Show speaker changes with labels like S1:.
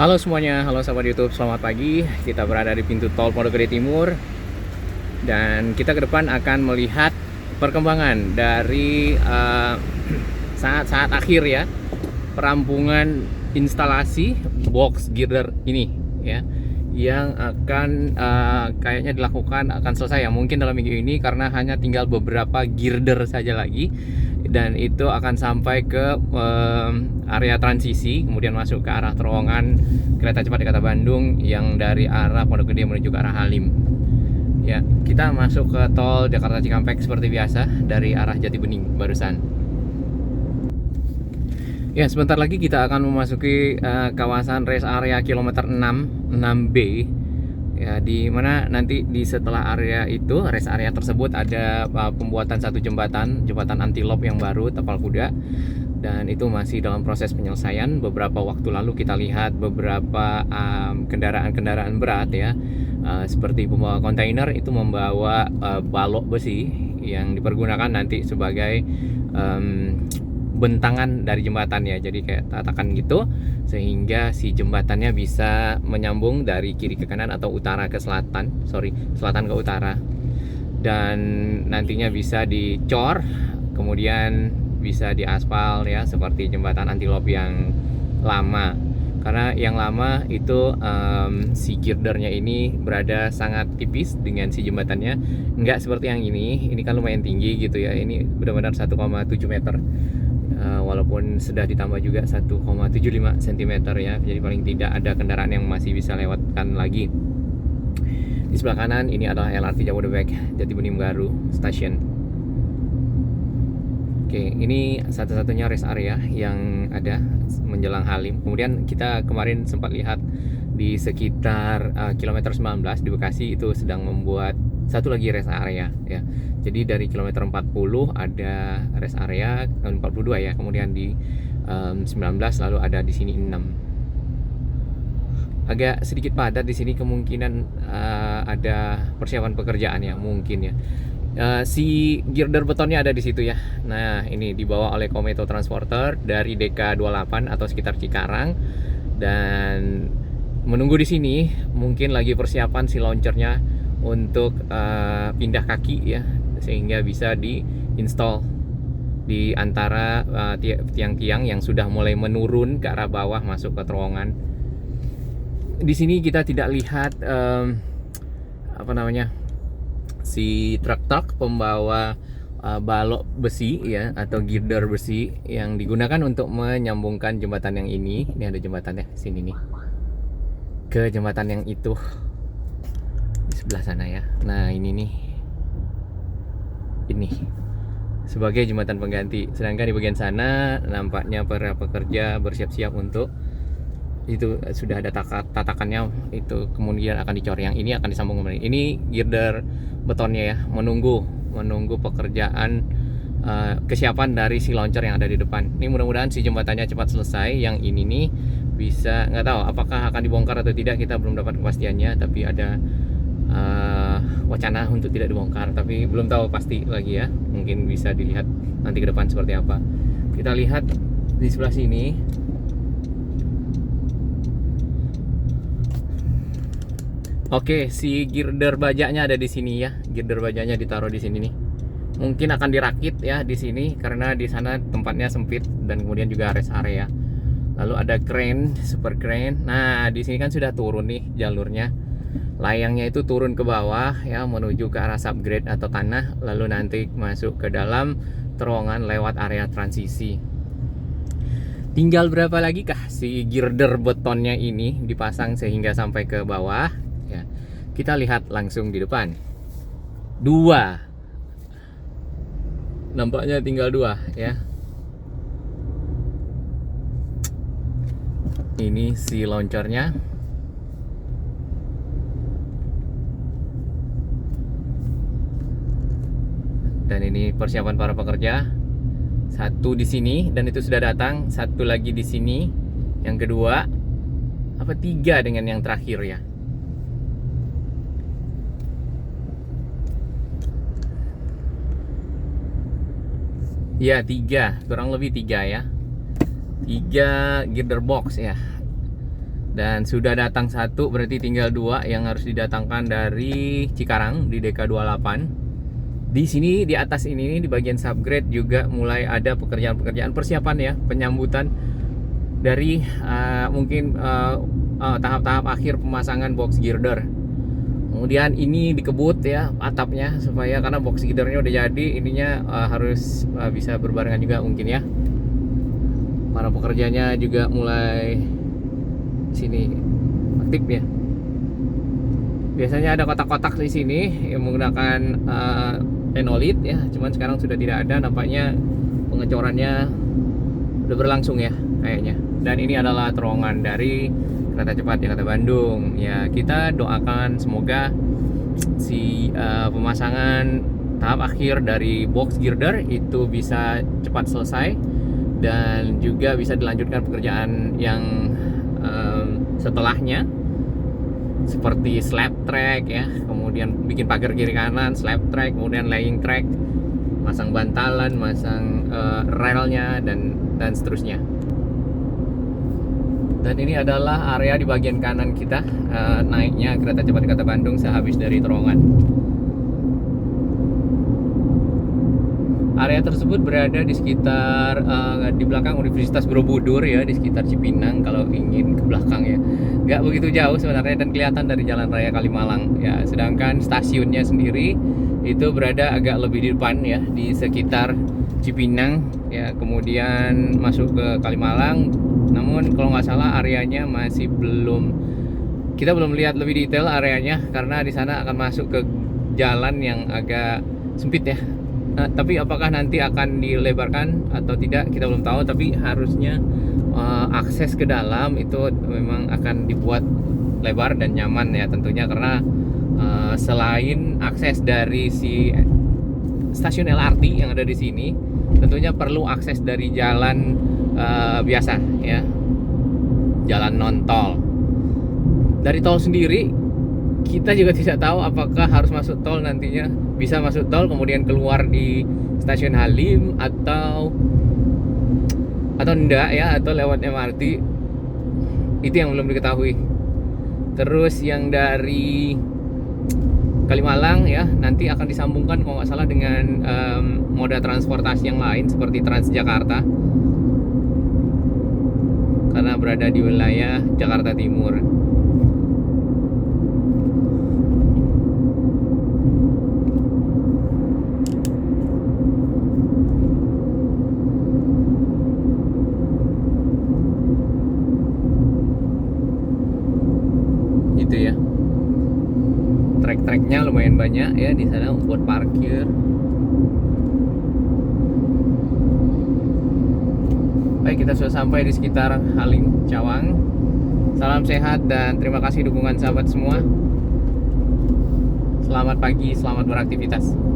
S1: Halo semuanya, halo sahabat YouTube, selamat pagi. Kita berada di pintu tol Pondok Gede Timur dan kita ke depan akan melihat perkembangan dari saat-saat akhir ya, perampungan instalasi box girder ini ya, yang akan kayaknya dilakukan akan selesai ya, mungkin dalam minggu ini karena hanya tinggal beberapa girder saja lagi. Dan itu akan sampai ke area transisi, kemudian masuk ke arah terowongan kereta cepat Jakarta Bandung yang dari arah Pondok Gede menuju ke arah Halim. Ya, kita masuk ke tol Jakarta Cikampek seperti biasa dari arah Jatibening barusan. Ya, sebentar lagi kita akan memasuki kawasan rest area kilometer 6B. Ya, di mana nanti di setelah area itu, rest area tersebut ada pembuatan satu jembatan anti-loop yang baru tapal kuda, dan itu masih dalam proses penyelesaian. Beberapa waktu lalu kita lihat beberapa kendaraan-kendaraan berat ya, seperti pembawa kontainer itu membawa balok besi yang dipergunakan nanti sebagai bentangan dari jembatan ya, jadi kayak tatakan gitu sehingga si jembatannya bisa menyambung dari kiri ke kanan atau utara ke selatan, selatan ke utara, dan nantinya bisa dicor kemudian bisa diaspal ya, seperti jembatan anti-loop yang lama. Karena yang lama itu si girdernya ini berada sangat tipis dengan si jembatannya, nggak seperti yang ini kan lumayan tinggi gitu ya, ini benar-benar 1,7 meter. Walaupun sudah ditambah juga 1,75 cm ya, jadi paling tidak ada kendaraan yang masih bisa lewatkan lagi. Di sebelah kanan ini adalah LRT Jabodebek Jatibening Baru Station. Oke, ini satu-satunya rest area yang ada menjelang Halim. Kemudian kita kemarin sempat lihat di sekitar kilometer 19 di Bekasi itu sedang membuat satu lagi rest area ya. Jadi dari kilometer 40 ada rest area, 42 ya, kemudian di 19 lalu ada di sini 6. Agak sedikit padat di sini, kemungkinan ada persiapan pekerjaan ya, mungkin ya. Si girder betonnya ada di situ ya. Nah, ini dibawa oleh Kometo Transporter dari DK28 atau sekitar Cikarang, dan menunggu di sini mungkin lagi persiapan si launchernya untuk pindah kaki ya, sehingga bisa diinstal di antara tiang-tiang yang sudah mulai menurun ke arah bawah masuk ke terowongan. Di sini kita tidak lihat si truk-truk pembawa balok besi ya, atau girder besi yang digunakan untuk menyambungkan jembatan yang ini. Ini ada jembatannya sini nih ke jembatan yang itu di sebelah sana ya. Nah, ini sebagai jembatan pengganti, sedangkan di bagian sana nampaknya para pekerja bersiap-siap untuk itu, sudah ada tatakannya itu, kemudian akan dicor. Yang ini akan disambung kembali. Ini girder betonnya ya, menunggu pekerjaan kesiapan dari si launcher yang ada di depan. Ini mudah-mudahan si jembatannya cepat selesai. Yang ini nih bisa, nggak tahu apakah akan dibongkar atau tidak, kita belum dapat kepastiannya, tapi ada wacana untuk tidak dibongkar, tapi belum tahu pasti lagi ya. Mungkin bisa dilihat nanti ke depan seperti apa. Kita lihat di sebelah sini. Oke, si girder bajaknya ada di sini ya. Girder bajaknya ditaruh di sini nih. Mungkin akan dirakit ya di sini karena di sana tempatnya sempit, dan kemudian juga rest area. Lalu ada crane, super crane. Nah, di sini kan sudah turun nih jalurnya. Layangnya itu turun ke bawah ya, menuju ke arah subgrade atau tanah, lalu nanti masuk ke dalam terowongan lewat area transisi. Tinggal berapa lagi kah si girder betonnya ini dipasang sehingga sampai ke bawah ya. Kita lihat langsung di depan. 2. Nampaknya tinggal 2 ya. Ini si launchernya. Dan ini persiapan para pekerja. Satu di sini dan itu sudah datang, satu lagi di sini. Yang kedua, 3 dengan yang terakhir ya. Ya, 3, kurang lebih 3 ya. 3 girder box ya. Dan sudah datang satu, berarti tinggal 2 yang harus didatangkan dari Cikarang di DK28. Di sini di atas ini di bagian subgrade juga mulai ada pekerjaan-pekerjaan persiapan ya, penyambutan dari mungkin tahap-tahap akhir pemasangan box girder. Kemudian ini dikebut ya atapnya supaya karena box girdernya udah jadi, ininya harus bisa berbarengan juga mungkin ya. Para pekerjanya juga mulai sini aktif ya. Biasanya ada kotak-kotak di sini yang menggunakan enolit ya, cuman sekarang sudah tidak ada. Nampaknya pengecorannya udah berlangsung ya kayaknya. Dan ini adalah terowongan dari kereta cepat Jakarta Bandung ya. Kita doakan semoga si pemasangan tahap akhir dari box girder itu bisa cepat selesai dan juga bisa dilanjutkan pekerjaan yang setelahnya seperti slab track ya, kemudian bikin pagar kiri kanan, slab track, kemudian laying track, masang bantalan, masang relnya dan seterusnya. Dan ini adalah area di bagian kanan kita naiknya kereta cepat Jakarta Bandung sehabis dari terowongan. Area tersebut berada di sekitar di belakang Universitas Borobudur ya, di sekitar Cipinang kalau ingin ke belakang ya. Nggak begitu jauh sebenarnya dan kelihatan dari Jalan Raya Kalimalang ya. Sedangkan stasiunnya sendiri itu berada agak lebih di depan ya, di sekitar Cipinang ya, kemudian masuk ke Kalimalang. Namun kalau nggak salah areanya masih kita belum lihat lebih detail areanya karena di sana akan masuk ke jalan yang agak sempit ya. Nah, tapi apakah nanti akan dilebarkan atau tidak kita belum tahu, tapi harusnya akses ke dalam itu memang akan dibuat lebar dan nyaman ya tentunya, karena selain akses dari si stasiun LRT yang ada di sini, tentunya perlu akses dari jalan biasa ya, jalan non tol. Dari tol sendiri kita juga tidak tahu apakah harus masuk tol nantinya, bisa masuk tol kemudian keluar di stasiun Halim atau enggak ya, atau lewat MRT, itu yang belum diketahui. Terus yang dari Kalimalang ya nanti akan disambungkan kalau nggak salah dengan moda transportasi yang lain seperti Transjakarta karena berada di wilayah Jakarta Timur. Gitu ya. Trek-treknya lumayan banyak ya di sana buat parkir. Baik, kita sudah sampai di sekitar Halim Cawang. Salam sehat dan terima kasih dukungan sahabat semua. Selamat pagi, selamat beraktivitas.